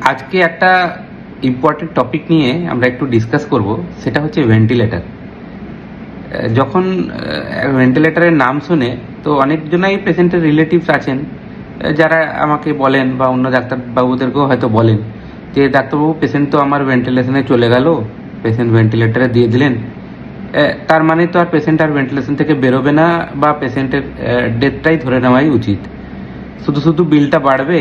আজকে একটা important topic নিয়ে আমরা একটু ডিসকাস করব, সেটা হচ্ছে ভেন্টিলেটর। যখন ভেন্টিলেটরের নাম শুনে তো অনেকজনাই পেশেন্টের রিলেটিভস আছেন যারা আমাকে বলেন বা অন্য ডাক্তারবাবুদেরকেও হয়তো বলেন যে ডাক্তারবাবু পেশেন্ট তো আমার ভেন্টিলেশনে চলে গেল, পেশেন্ট ভেন্টিলেটরে দিয়ে দিলেন, তার মানে তো আর পেশেন্ট আর ভেন্টিলেশন থেকে বেরোবে না বা পেশেন্টের ডেথটাই ধরে নেওয়াই উচিত, শুধু শুধু বিলটা বাড়বে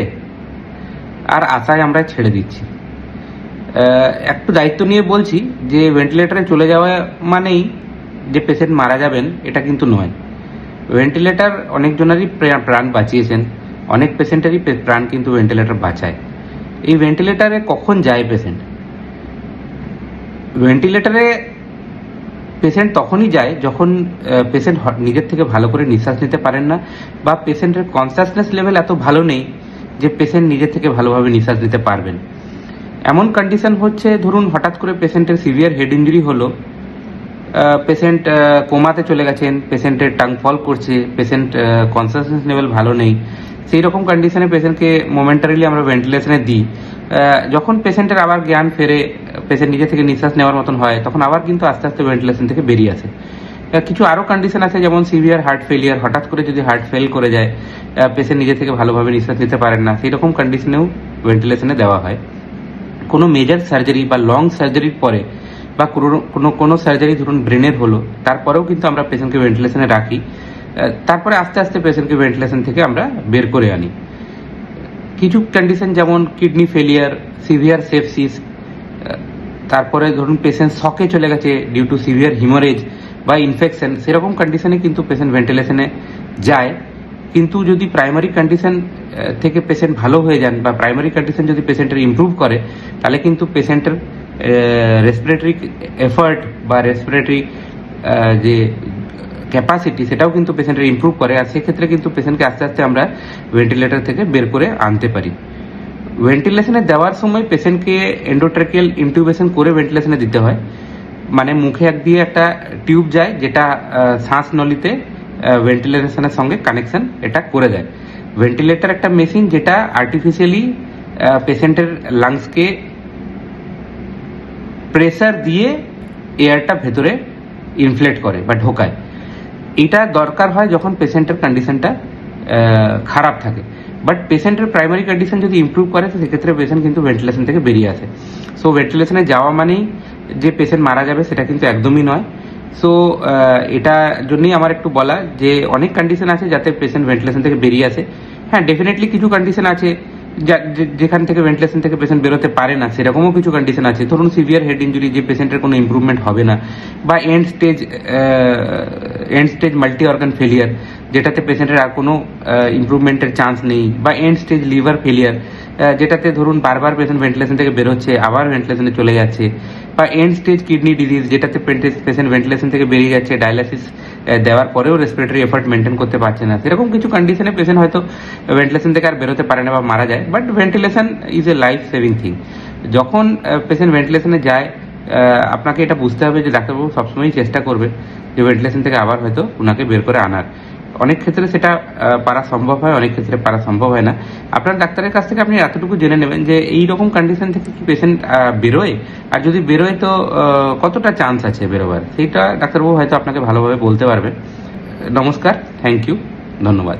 আর আশায় আমরা ছেড়ে দিচ্ছি। একটু দায়িত্ব নিয়ে বলছি যে ভেন্টিলেটরে চলে যাওয়া মানেই যে পেশেন্ট মারা যাবেন এটা কিন্তু নয়। ভেন্টিলেটর অনেকজনেরই প্রাণ বাঁচিয়েছেন, অনেক পেশেন্টেরই প্রাণ কিন্তু ভেন্টিলেটর বাঁচায়। এই ভেন্টিলেটরে কখন যায় পেশেন্ট? ভেন্টিলেটরে পেশেন্ট তখনই যায় যখন পেশেন্ট নিজের থেকে ভালো করে নিঃশ্বাস নিতে পারেন না বা পেশেন্টের কনসাসনেস লেভেল এত ভালো নেই যে পেশেন্ট নিজের থেকে ভালোভাবে নিঃশ্বাস নিতে পারবেন। এমন কন্ডিশন হচ্ছে, ধরুন হঠাৎ করে পেশেন্টের সিভিয়ার হেড ইঞ্জুরি হলো, পেশেন্ট কোমাতে চলে গেছেন, পেশেন্টের টাং ফল করছে, পেশেন্ট কনসাসনেস লেভেল ভালো নেই, সেই রকম কন্ডিশনে পেশেন্টকে মোমেন্টারিলি আমরা ভেন্টিলেশনে দিই। যখন পেশেন্টের আবার জ্ঞান ফেরে, পেশেন্ট নিজে থেকে নিঃশ্বাস নেওয়ার মতন হয়, তখন আবার কিন্তু আস্তে আস্তে ভেন্টিলেশন থেকে বেরিয়ে আসে। কিছু আরও কন্ডিশন আছে, যেমন সিভিয়ার হার্ট ফেলিয়ার, হঠাৎ করে যদি হার্ট ফেল করে যায়, পেশেন্ট নিজে থেকে ভালোভাবে নিঃশ্বাস নিতে পারেন না, সেই রকম কন্ডিশনেও ভেন্টিলেশনে দেওয়া হয়। কোনো মেজর সার্জারি বা লং সার্জারির পরে বা কোনো সার্জারি ধরুন ব্রেনের হলো, তারপরেও কিন্তু আমরা পেশেন্টকে ভেন্টিলেশনে রাখি, তারপরে আস্তে আস্তে পেশেন্টকে ভেন্টিলেশন থেকে আমরা বের করে আনি। কিছু কন্ডিশন যেমন কিডনি ফেলিয়ার, সিভিয়ার সেপসিস, তারপরে ধরুন পেশেন্ট শকে চলে গেছে ডিউ টু সিভিয়ার হিমোরেজ বা ইনফেকশন, সেরকম কন্ডিশনে কিন্তু পেশেন্ট ভেন্টিলেশনে যায়। কিন্তু যদি প্রাইমারি কন্ডিশন থেকে পেশেন্ট ভালো হয়ে যান বা প্রাইমারি কন্ডিশন যদি পেশেন্টের ইমপ্রুভ করে, তাহলে কিন্তু পেশেন্টের রেসপিরেটরি এফার্ট বা রেসপিরেটরি যে ক্যাপাসিটি সেটাও কিন্তু পেশেন্টের ইমপ্রুভ করে, আর সেক্ষেত্রে কিন্তু পেশেন্টকে আস্তে আস্তে আমরা ভেন্টিলেটর থেকে বের করে আনতে পারি। ভেন্টিলেশনে দেওয়ার সময় পেশেন্টকে এন্ডোট্রাকিয়াল ইনটিউবেশন করে ভেন্টিলেশনে দিতে হয়, মানে মুখে এক দিয়ে একটা টিউব যায় যেটা শ্বাস নলিতে ভেন্টিলেশনের সঙ্গে কানেকশন এটা করে দেয়। ভেন্টিলেটর একটা মেশিন যেটা আর্টিফিশিয়ালি পেশেন্টের লাংসকে প্রেসার দিয়ে এয়ারটা ভেতরে ইনফ্লেট করে বা ঢোকায়। এটা দরকার হয় যখন পেশেন্টের কন্ডিশনটা খারাপ থাকে, বাট পেশেন্টের প্রাইমারি কন্ডিশন যদি ইমপ্রুভ করে তো সেক্ষেত্রে পেশেন্ট কিন্তু ভেন্টিলেশন থেকে বেরিয়ে আসে। সো ভেন্টিলেশনে যাওয়া মানেই যে পেশেন্ট মারা যাবে সেটা কিন্তু একদমই নয়। সো এটা জন্যই আমার একটু বলা যে অনেক কন্ডিশন আছে যাতে পেশেন্ট ভেন্টিলেশন থেকে বেরিয়ে আসে। হ্যাঁ, ডেফিনেটলি কিছু কন্ডিশন আছে যেখান থেকে ভেন্টিলেশন থেকে পেশেন্ট বেরোতে পারে না, সেরকমও কিছু কন্ডিশন আছে। ধরুন সিভিয়ার হেড ইঞ্জুরি, যে পেশেন্টের কোনো ইমপ্রুভমেন্ট হবে না, বা end stage multi organ failure, যেটাতে পেশেন্টের আর কোনো ইমপ্রুভমেন্টের চান্স নেই, বা এন্ড স্টেজ লিভার ফেলিয়ার, যেটাতে ধরুন বারবার পেশেন্ট ভেন্টিলেশন থেকে বেরোচ্ছে আবার ভেন্টিলেশনে চলে যাচ্ছে, বা এন্ড স্টেজ কিডনি ডিজিজ, যেটাতে পেশেন্ট ভেন্টিলেশন থেকে বেরিয়ে যাচ্ছে, ডায়ালাইসিস দেওয়ার পরেও রেসপিরেটরি এফার্ট মেনটেন করতে পারছে না, সেরকম কিছু কন্ডিশনে পেশেন্ট হয়তো ভেন্টিলেশন থেকে আর বেরোতে পারে না বা মারা যায়। But ventilation is a life saving thing. যখন পেশেন্ট ভেন্টিলেশনে যায়, আপনাকে এটা বুঝতে হবে যে ডাক্তারবাবু সবসময়ই চেষ্টা করবে যে ভেন্টিলেশন থেকে আবার হয়তো ওনাকে বের করে আনার। অনেক ক্ষেত্রে সেটা পারা সম্ভব হয়, অনেক ক্ষেত্রে পারা সম্ভব হয় না। আপনার ডাক্তারের কাছ থেকে আপনি এতটুকু জেনে নেবেন যে এই রকম কন্ডিশন থেকে কি পেশেন্ট বেরোয়, আর যদি বেরোয় তো কতটা চান্স আছে বেরোবার, সেইটা ডাক্তারবাবু হয়তো আপনাকে ভালোভাবে বলতে পারবে। নমস্কার, থ্যাংক ইউ, ধন্যবাদ।